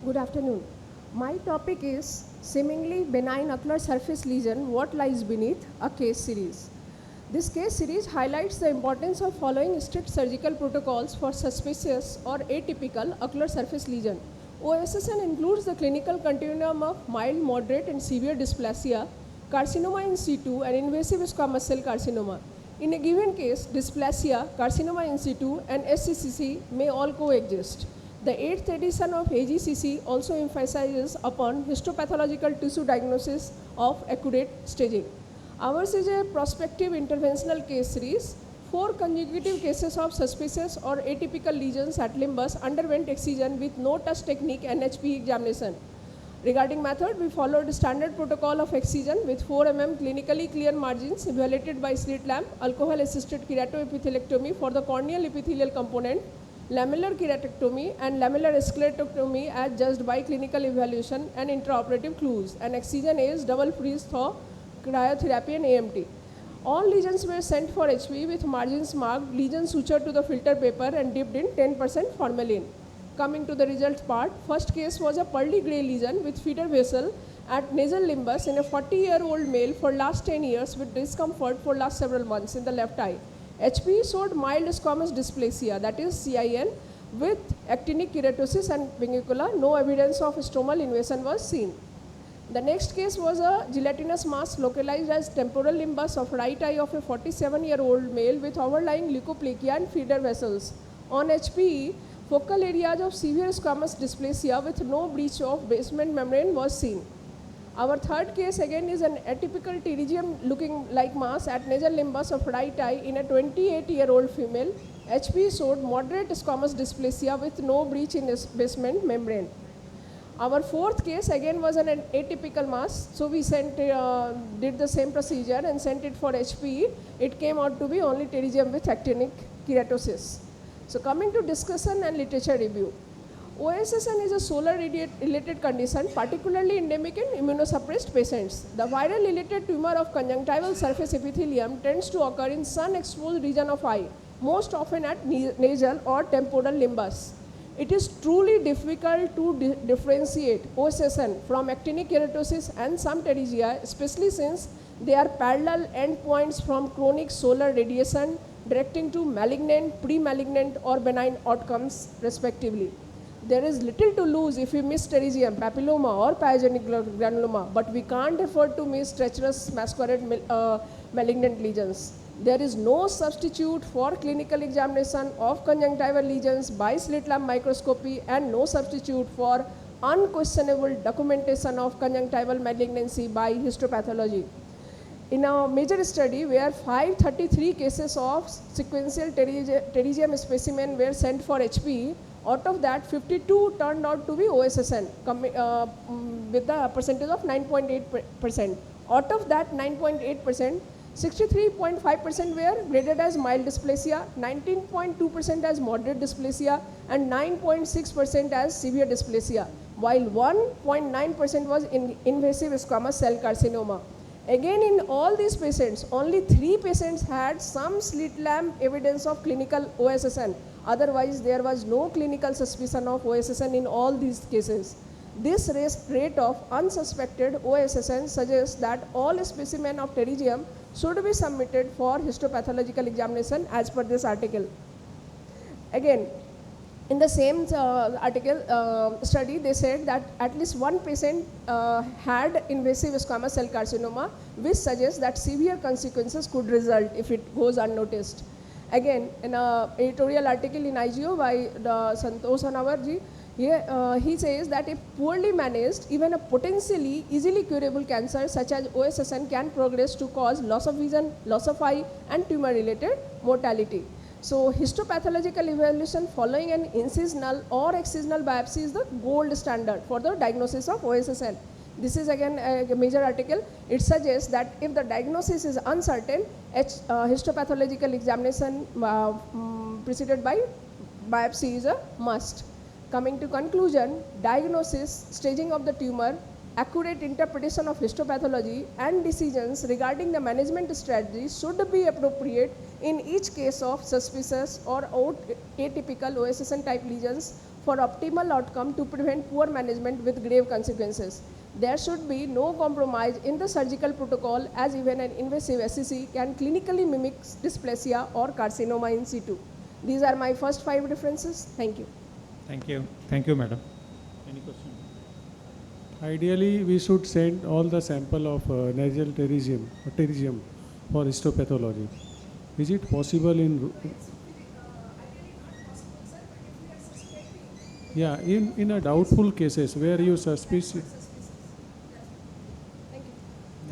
Good afternoon. My topic is seemingly benign ocular surface lesion, what lies beneath, a case series. This case series highlights the importance of following strict surgical protocols for suspicious or atypical ocular surface lesion. OSSN includes the clinical continuum of mild, moderate and severe dysplasia, carcinoma in situ and invasive squamous cell carcinoma. In a given case, dysplasia, carcinoma in situ and SCCC may all coexist. The 8th edition of AGCC also emphasizes upon histopathological tissue diagnosis of accurate staging. Ours is a prospective interventional case series. 4 consecutive cases of suspicious or atypical lesions at limbus underwent excision with no touch technique and HPE examination. Regarding method, we followed standard protocol of excision with 4 mm clinically clear margins evaluated by slit lamp, alcohol-assisted keratoepithelectomy for the corneal epithelial component, lamellar keratectomy and lamellar sclerotomy as judged by clinical evaluation and intraoperative clues, and excision is double freeze thaw, cryotherapy and AMT. All lesions were sent for HPE with margins marked, lesions sutured to the filter paper and dipped in 10% formalin. Coming to the results part, first case was a pearly grey lesion with feeder vessel at nasal limbus in a 40-year-old male for last 10 years with discomfort for last several months in the left eye. HPE showed mild squamous dysplasia, that is CIN, with actinic keratosis and pincula. No evidence of stromal invasion was seen. The next case was a gelatinous mass localized as temporal limbus of right eye of a 47-year-old male with overlying leukoplakia and feeder vessels. On HPE, focal areas of severe squamous dysplasia with no breach of basement membrane was seen. Our third case again is an atypical pterygium looking like mass at nasal limbus of right eye in a 28-year-old female. HPE showed moderate squamous dysplasia with no breach in basement membrane. Our fourth case again was an atypical mass, so we did the same procedure and sent it for HPE. It came out to be only pterygium with actinic keratosis. So coming to discussion and literature review. OSSN is a solar-related condition, particularly endemic in immunosuppressed patients. The viral-related tumor of conjunctival surface epithelium tends to occur in sun-exposed region of eye, most often at nasal or temporal limbus. It is truly difficult to differentiate OSSN from actinic keratosis and some pterygia, especially since they are parallel endpoints from chronic solar radiation directing to malignant, pre-malignant or benign outcomes respectively. There is little to lose if we miss pterygium, papilloma or pyogenic granuloma, but we can't afford to miss treacherous masquerade malignant lesions. There is no substitute for clinical examination of conjunctival lesions by slit lamp microscopy and no substitute for unquestionable documentation of conjunctival malignancy by histopathology. In a major study where 533 cases of sequential pterygium specimen were sent for HPE, out of that 52 turned out to be OSSN with the percentage of 9.8%. Out of that 9.8%, 63.5% were graded as mild dysplasia, 19.2% as moderate dysplasia and 9.6% as severe dysplasia, while 1.9% was invasive squamous cell carcinoma. Again, in all these patients, only 3 patients had some slit lamp evidence of clinical OSSN. Otherwise, there was no clinical suspicion of OSSN in all these cases. This rate of unsuspected OSSN suggests that all specimens of pterygium should be submitted for histopathological examination as per this article. Again, in the same study, they said that at least one patient had invasive squamous cell carcinoma, which suggests that severe consequences could result if it goes unnoticed. Again, in an editorial article in IGO by Santosh Anavarji, he says that if poorly managed, even a potentially easily curable cancer such as OSSN can progress to cause loss of vision, loss of eye and tumor-related mortality. So histopathological evaluation following an incisional or excisional biopsy is the gold standard for the diagnosis of OSSN. This is again a major article. It suggests that if the diagnosis is uncertain, histopathological examination preceded by biopsy is a must. Coming to conclusion, diagnosis, staging of the tumor, accurate interpretation of histopathology and decisions regarding the management strategy should be appropriate in each case of suspicious or atypical OSSN type lesions for optimal outcome to prevent poor management with grave consequences. There should be no compromise in the surgical protocol, as even an invasive SCC can clinically mimic dysplasia or carcinoma in situ. These are my first 5 differences. Thank you. Thank you. Thank you, madam. Any question? Ideally, we should send all the sample of nasal pterygium for histopathology. Is it possible in? Yeah, in a doubtful cases where you suspicious.